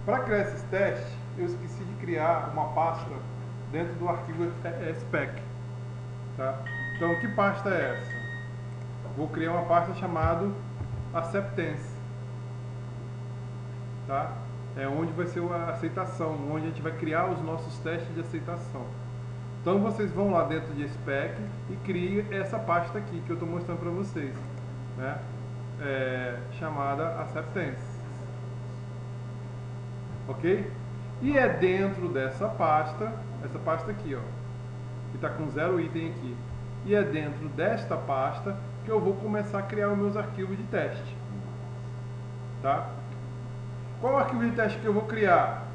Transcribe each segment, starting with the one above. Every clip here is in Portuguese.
Para criar esses testes, eu esqueci de criar uma pasta dentro do arquivo spec. Tá? Então, que pasta é essa? Vou criar uma pasta chamada acceptance. Tá? É onde vai ser a aceitação, onde a gente vai criar os nossos testes de aceitação. Então vocês vão lá dentro de spec e criem essa pasta aqui que eu estou mostrando para vocês, né? Chamada acceptance. Ok? E é dentro dessa pasta, essa pasta aqui, ó, que está com 0 item aqui. E é dentro desta pasta que eu vou começar a criar os meus arquivos de teste. Tá? Qual arquivo de teste que eu vou criar?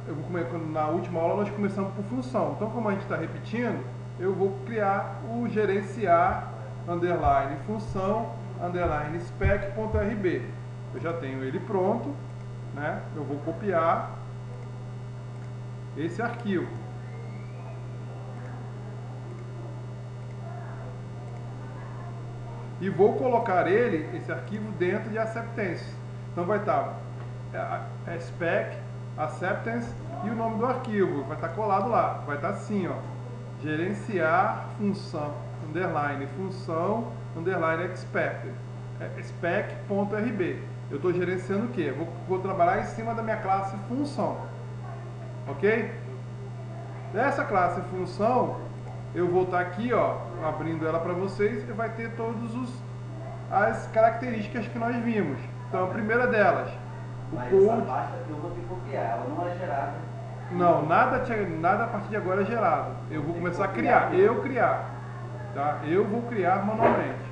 Na última aula nós começamos por função. Então, como a gente está repetindo, eu vou criar o gerenciar underline função underline spec.rb. Eu já tenho ele pronto, né? Eu vou copiar esse arquivo. E vou colocar esse arquivo dentro de acceptance. Então vai estar spec, acceptance e o nome do arquivo. Vai estar colado lá. Vai estar assim, ó. Gerenciar função, underline, função, underline expected. Spec.rb. Eu estou gerenciando o quê? Vou trabalhar em cima da minha classe função. Ok? Dessa classe função, eu vou estar aqui, ó, abrindo ela para vocês e vai ter todas as características que nós vimos. Então, a primeira delas, mas essa pasta eu vou ter que copiar, ela não é gerada. Não, nada a partir de agora é gerado. Eu vou começar a criar, tá? Eu vou criar manualmente,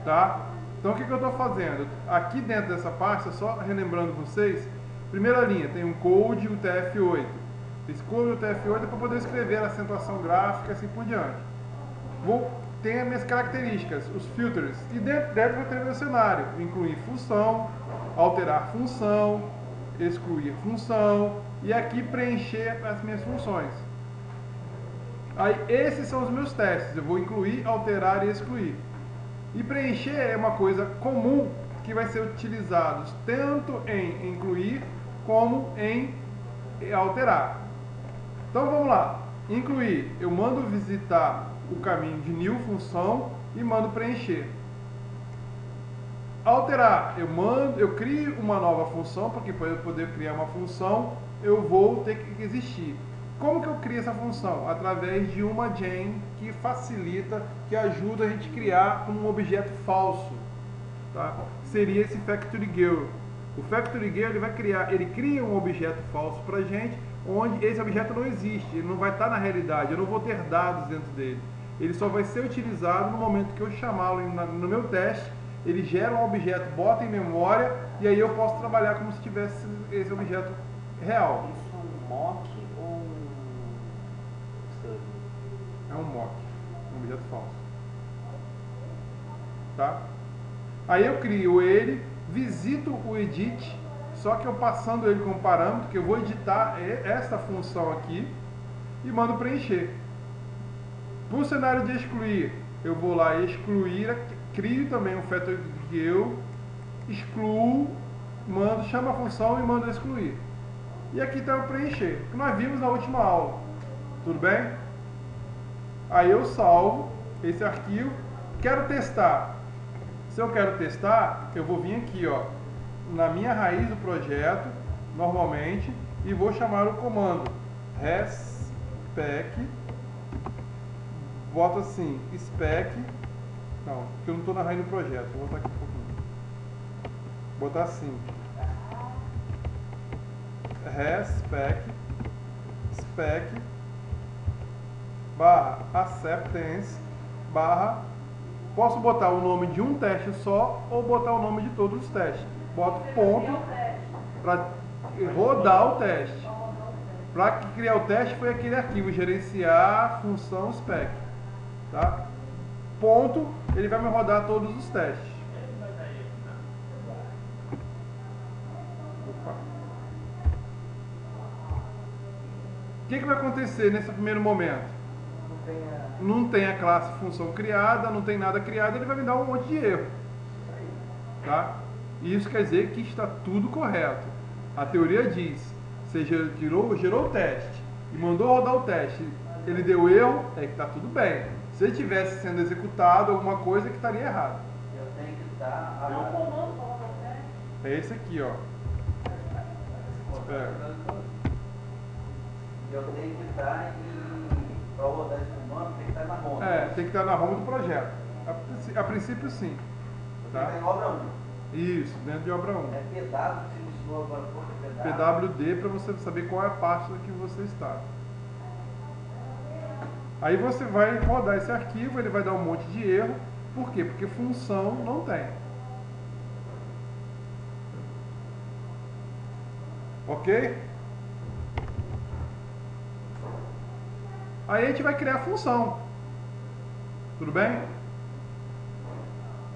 tá? Então, o que eu estou fazendo? Aqui dentro dessa pasta, só relembrando vocês, primeira linha, tem um code, o TF8. Esse code, o TF8 é para poder escrever a acentuação gráfica, assim por diante. Tem as minhas características, os filters, e dentro vai ter meu cenário, incluir função, alterar função, excluir função, e aqui preencher as minhas funções. Aí, esses são os meus testes, eu vou incluir, alterar e excluir. E preencher é uma coisa comum que vai ser utilizado tanto em incluir como em alterar. Então vamos lá. Incluir, eu mando visitar o caminho de new função e mando preencher. Alterar, eu crio uma nova função, porque para eu poder criar uma função, eu vou ter que existir. Como que eu crio essa função? Através de uma chain que facilita, que ajuda a gente a criar um objeto falso. Tá? Seria esse factory girl. O factory girl ele cria um objeto falso para a gente, onde esse objeto não existe, ele não vai estar na realidade, eu não vou ter dados dentro dele. Ele só vai ser utilizado no momento que eu chamá-lo no meu teste. Ele gera um objeto, bota em memória, e aí eu posso trabalhar como se tivesse esse objeto real. Isso é um mock ou um stub? É um mock, um objeto falso. Tá? Aí eu crio ele, visito o edit, só que eu passando ele como parâmetro, que eu vou editar esta função aqui e mando preencher. Para o cenário de excluir, eu vou lá excluir, crio também um factory que eu excluo, chamo a função e mando excluir. E aqui está o preencher, que nós vimos na última aula. Tudo bem? Aí eu salvo esse arquivo, quero testar. Se eu quero testar, eu vou vir aqui, ó, na minha raiz do projeto, normalmente, e vou chamar o comando respec, boto assim, spec, não, porque eu não estou na raiz do projeto, vou botar aqui um pouquinho, botar assim, respec, spec, barra acceptance, barra, posso botar o nome de um teste só ou botar o nome de todos os testes. Boto ponto para rodar o teste. Para criar o teste foi aquele arquivo, gerenciar função spec. Tá? Ponto, ele vai me rodar todos os testes. Opa. O que vai acontecer nesse primeiro momento? Não tem a classe função criada, não tem nada criado, ele vai me dar um monte de erro. Tá? Isso quer dizer que está tudo correto. A teoria diz, você gerou o teste e mandou rodar o teste, ele deu erro, é que está tudo bem. Se ele estivesse sendo executado alguma coisa que estaria errado. Eu tenho que estar. Deu um comando para rodar o teste. É esse aqui, ó. Eu tenho que estar para rodar esse comando, tem que estar na ROM. Tem que estar na ROM do projeto. A princípio, sim. Tá? Tem obra 1. Isso, dentro de obra 1. É PW, você me ensinou agora pouco, PWD para você saber qual é a parte que você está. Aí você vai rodar esse arquivo, ele vai dar um monte de erro. Por quê? Porque função não tem. Ok? Aí a gente vai criar a função. Tudo bem?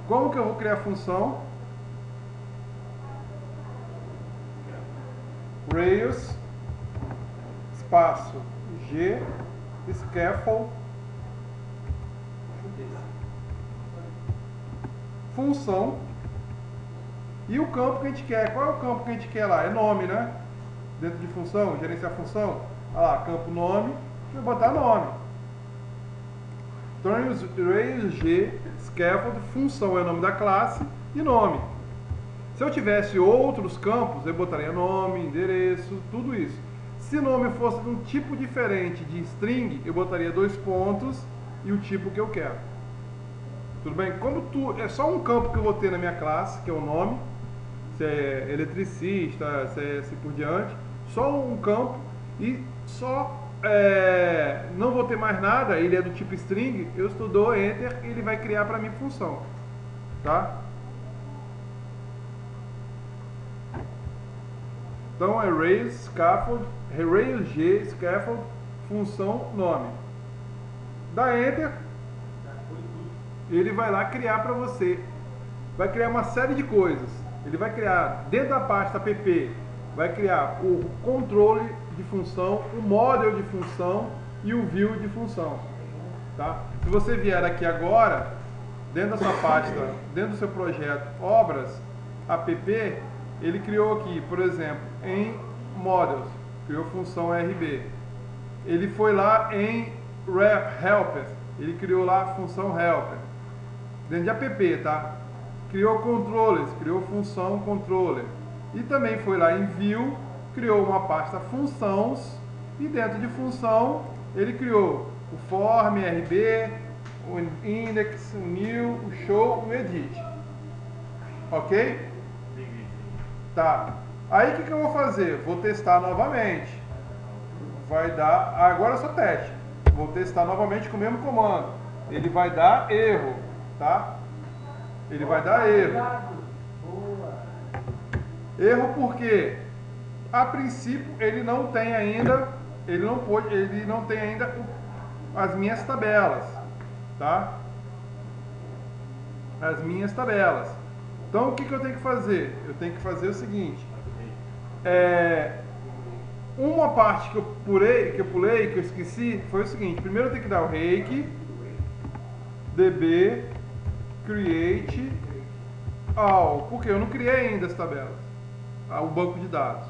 Como que eu vou criar a função? Rails, espaço G, scaffold, função, e o campo que a gente quer. Qual é o campo que a gente quer lá? É nome, né? Dentro de função, gerenciar função. Olha lá, campo nome, vou botar nome. Então, Rails G, scaffold, função é o nome da classe e nome. Se eu tivesse outros campos, eu botaria nome, endereço, tudo isso. Se o nome fosse de um tipo diferente de string, eu botaria 2 pontos e o tipo que eu quero. Tudo bem? Como é só um campo que eu vou ter na minha classe, que é o nome, se é eletricista, se é assim por diante, só um campo e só não vou ter mais nada, ele é do tipo string, eu dou enter e ele vai criar para mim função. Tá? Então é Rails, scaffold, Rails G, scaffold, função, nome. Dá enter, ele vai lá criar para você. Vai criar uma série de coisas. Ele vai criar, dentro da pasta app, vai criar o controle de função, o model de função e o view de função. Tá? Se você vier aqui agora, dentro da sua pasta, dentro do seu projeto obras, app, ele criou aqui, por exemplo, em models, criou função RB. Ele foi lá em helper, ele criou lá a função helper. Dentro de app, tá? Criou controllers, criou função controller. E também foi lá em view, criou uma pasta funções e dentro de função ele criou o form, RB, o index, o new, o show, o edit. Ok? Tá. Aí o que eu vou fazer? Vou testar novamente. Vai dar. Agora é só teste. Vou testar novamente com o mesmo comando. Ele vai dar erro, tá? Ele vai dar erro. Erro porque a princípio ele não tem ainda, ele não tem ainda as minhas tabelas, tá? As minhas tabelas. Então o que eu tenho que fazer? Eu tenho que fazer o seguinte. Uma parte que eu pulei, que eu esqueci, foi o seguinte. Primeiro eu tenho que dar o rake, db, create, all. Porque eu não criei ainda as tabelas, o banco de dados.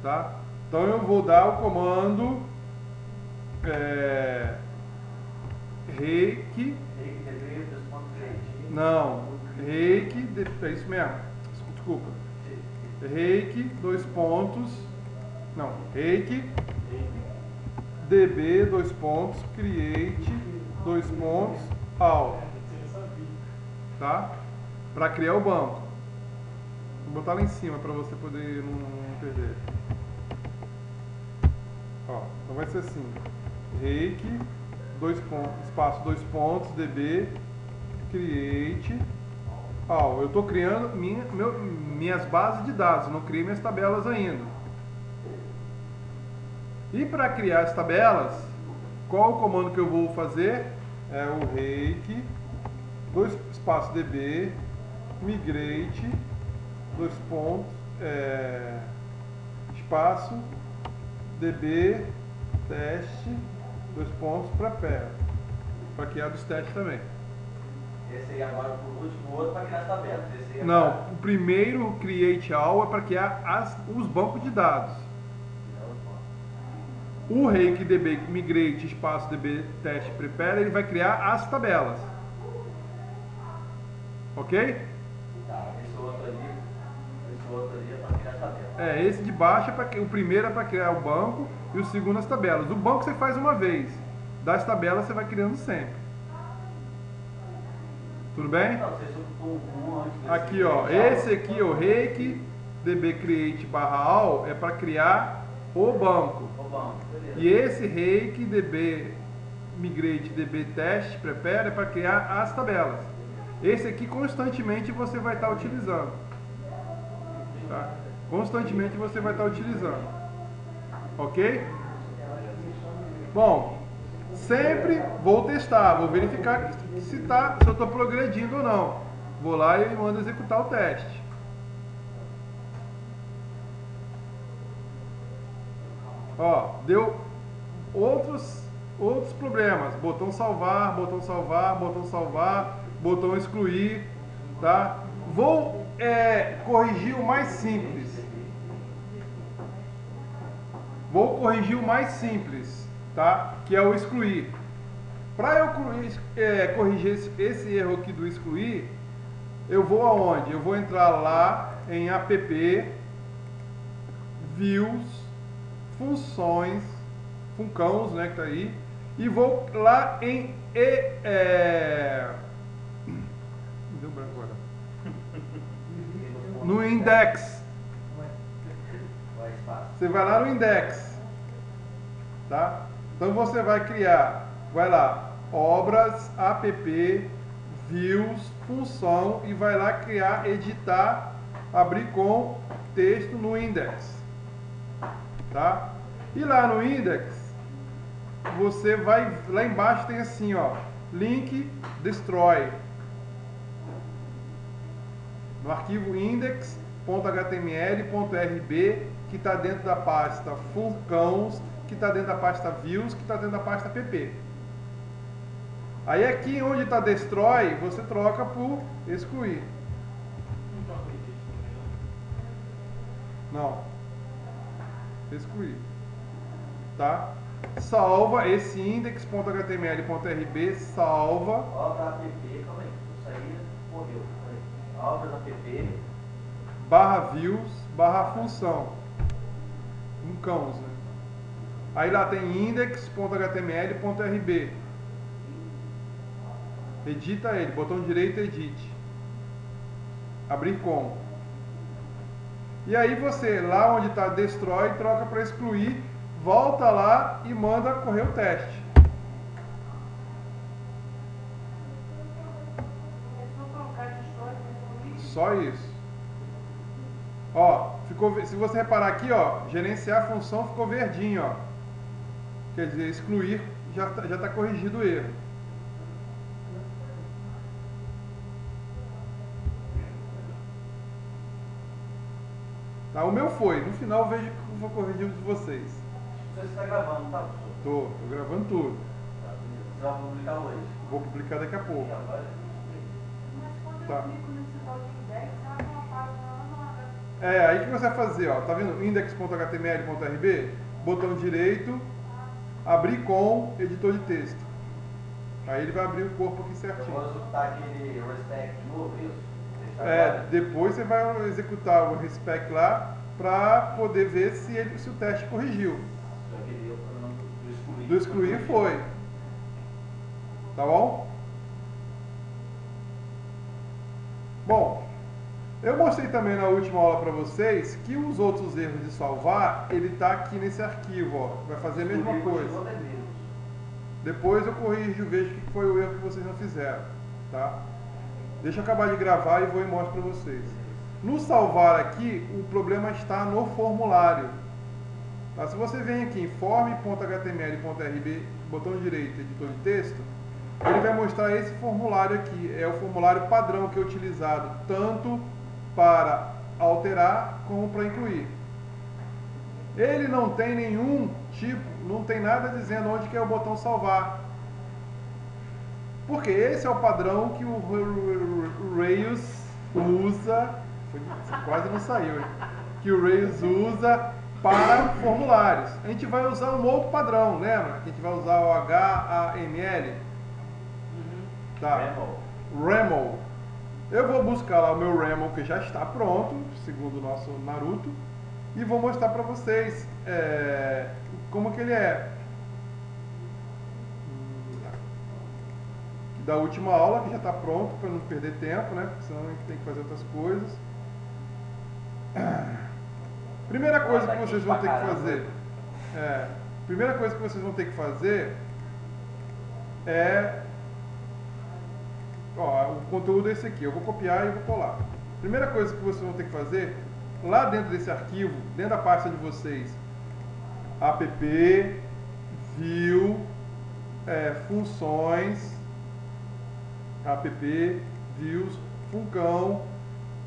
Tá? Então eu vou dar o comando rake, não, rake, é isso mesmo, desculpa, rake, 2 pontos, não, rake, db, 2 pontos, create, 2 pontos, all, tá? Para criar o banco. Vou botar lá em cima para você poder não perder. Ó, então vai ser assim, rake, 2 pontos, espaço 2 pontos, db, create, all. Eu estou criando minhas bases de dados, não criei minhas tabelas ainda. E para criar as tabelas, qual o comando que eu vou fazer? É o rake, 2 espaço db, migrate, 2 pontos, espaço, db, teste, 2 pontos para pé, para criar dos testes também. Esse aí agora por último, o outro para criar as tabelas. Não, o primeiro create all é para criar os bancos de dados. O Reiki DB Migrate espaço DB Teste Prepare, ele vai criar as tabelas. Ok? Tá, esse outro ali é para criar tabela. Esse de baixo o primeiro é para criar o banco e o segundo as tabelas. O banco você faz uma vez, das tabelas você vai criando sempre. Tudo bem? Não, você soltou um antes desse. Aqui, ó, esse aqui, o Reiki DB Create /all é para criar o banco. O banco, beleza. E esse Reiki DB Migrate DB Teste Prepare é para criar as tabelas. Esse aqui constantemente você vai estar utilizando. Tá? Constantemente você vai estar utilizando. Ok? Bom, sempre vou testar, vou verificar se eu estou progredindo ou não. Vou lá e mando executar o teste. Ó, deu outros problemas. Botão salvar, botão salvar, botão salvar, botão excluir, tá? Vou corrigir o mais simples. Vou corrigir o mais simples, tá? Que é o excluir. Para eu corrigir esse erro aqui do excluir, eu vou aonde? Eu vou entrar lá em app, views, funções, funcãos, né, que tá aí, e vou lá em me deu branco agora. No index. Você vai lá no index, tá? Então você vai criar, vai lá, obras, app, views, função, e vai lá criar, editar, abrir com texto no index, tá? E lá no index, você vai, lá embaixo tem assim, ó, link destroy. No arquivo index.html.rb, que está dentro da pasta funcãos, que está dentro da pasta views, que está dentro da pasta pp. Aí aqui onde está destroy, você troca por excluir. Não. Excluir. Tá? Salva esse index.html.rb, salva. Obra app, calma aí, isso aí morreu. Obras app. /views, /função. Funcãos, né? Aí lá tem index.html.rb. Edita ele, botão direito, edite. Abrir com. E aí você, lá onde está destroy, troca para excluir, volta lá e manda correr o teste. Só isso. Ó, se você reparar aqui, ó, gerenciar a função ficou verdinho, ó. Quer dizer, excluir já tá corrigido o erro. Tá, o meu foi. No final eu vejo que eu vou corrigir o de vocês. Você está gravando, tá, professor? Tô gravando tudo. Tá, beleza. Você vai publicar hoje? Vou publicar daqui a pouco. E agora? Tá. Aí o que você vai fazer, ó, tá vendo? Index.html.rb, botão direito, abrir com editor de texto. Aí ele vai abrir o corpo aqui Eu certinho. vou executar aquele respect de novo, isso? Depois você vai executar o respect lá para poder ver se o teste corrigiu. Só queria o problema do excluir. Do excluir foi. Tá bom? Bom, eu mostrei também na última aula para vocês que os outros erros de salvar, ele tá aqui nesse arquivo, ó. Vai fazer a mesma coisa. Depois eu corrijo, vejo o que foi o erro que vocês não fizeram, tá? Deixa eu acabar de gravar e vou e mostro para vocês. No salvar aqui, o problema está no formulário. Tá? Se você vem aqui em form.html.rb, botão direito, editor de texto, ele vai mostrar esse formulário aqui. É o formulário padrão que é utilizado tanto para alterar como para incluir. Ele não tem nenhum tipo, não tem nada dizendo onde que é o botão salvar. Porque esse é o padrão que o Rails usa, quase não saiu, hein? Que o Rails usa para formulários. A gente vai usar um outro padrão, lembra? A gente vai usar o HAML. Tá. Raml. Eu vou buscar lá o meu Raml, que já está pronto, segundo o nosso Naruto, e vou mostrar para vocês como que ele é. Da última aula, que já está pronto, para não perder tempo, né? Porque senão a gente tem que fazer outras coisas. Primeira coisa que vocês vão ter que fazer. Primeira coisa que vocês vão ter que fazer é. Ó, o conteúdo é esse aqui. Eu vou copiar e vou colar. Primeira coisa que vocês vão ter que fazer, lá dentro desse arquivo, dentro da pasta de vocês, app, view, funções, app, views, funcão,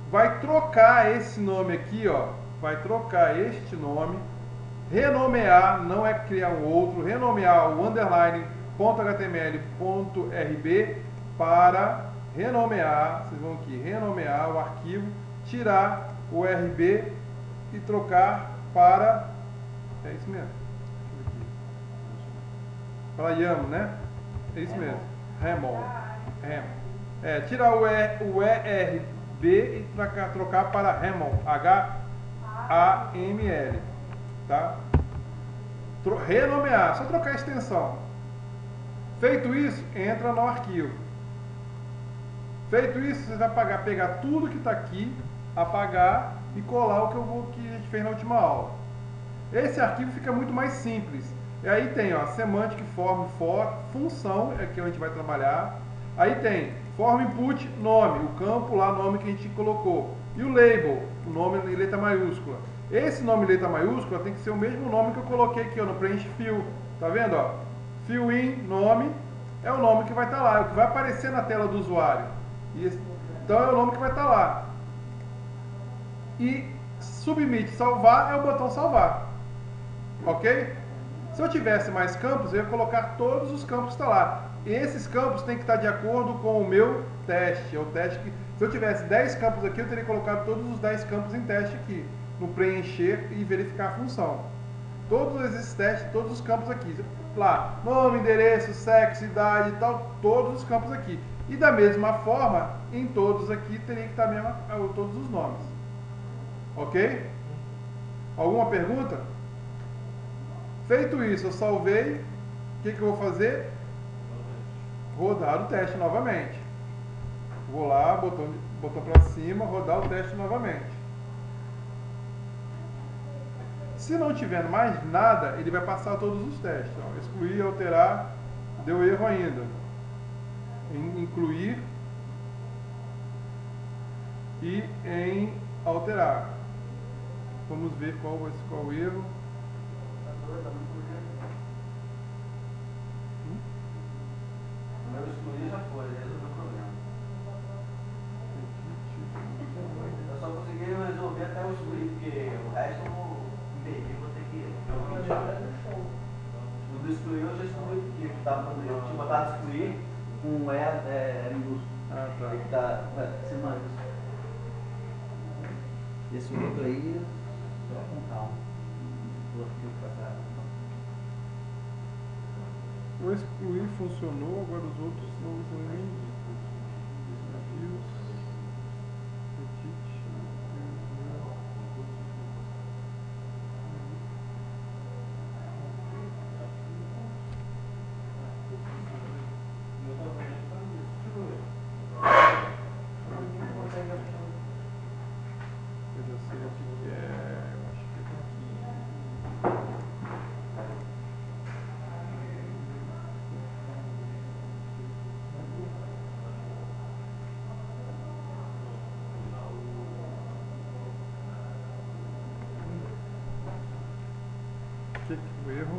vai trocar esse nome aqui, ó, vai trocar este nome, renomear, não é criar um outro, renomear o underline .html.rb para renomear, vocês vão aqui, renomear o arquivo, tirar o RB e trocar para, é isso mesmo, para YAML, né? É isso mesmo, Raml. Tirar o ERB e trocar para Raml, HAML, tá? Renomear, só trocar a extensão. Feito isso, entra no arquivo. Feito isso, você vai pegar tudo que está aqui, apagar e colar o que a gente fez na última aula. Esse arquivo fica muito mais simples. E aí tem, ó, semantic, form, for, função, é que a gente vai trabalhar. Aí tem form input, nome, o campo lá, nome que a gente colocou. E o label, o nome em letra maiúscula. Esse nome em letra maiúscula tem que ser o mesmo nome que eu coloquei aqui, ó, no preenche fill. Tá vendo, ó? Fill in, nome, é o nome que vai estar lá, é o que vai aparecer na tela do usuário. Então é o nome que vai estar lá. E submit, salvar, é o botão salvar. Ok? Se eu tivesse mais campos, eu ia colocar todos os campos que estão lá. E esses campos têm que estar de acordo com o meu teste. É o teste que, se eu tivesse 10 campos aqui, eu teria colocado todos os 10 campos em teste aqui. No preencher e verificar a função. Todos esses testes, todos os campos aqui. Lá, nome, endereço, sexo, idade e tal, todos os campos aqui. E da mesma forma, em todos aqui teria que estar mesmo, todos os nomes. Ok? Alguma pergunta? Feito isso, eu salvei. O que eu vou fazer? Rodar o teste novamente. Vou lá, botão para cima, rodar o teste novamente. Se não tiver mais nada, ele vai passar todos os testes. Ó, excluir, alterar, deu erro ainda. Incluir e em alterar. Vamos ver qual vai ser o erro. O meu excluir já foi, resolveu o problema. Eu só consegui resolver até o excluir, porque o resto eu vou perder, vou ter que. O do excluir eu já excluí, porque eu tinha botado excluir. Um é minúsculo. Ah, tá. Tem que estar semana. Esse outro aí, só com calma. O excluir funcionou, agora os outros não ruins. Desafios. Edit. Eu já sei o que é, eu acho que é aqui. O que é o erro?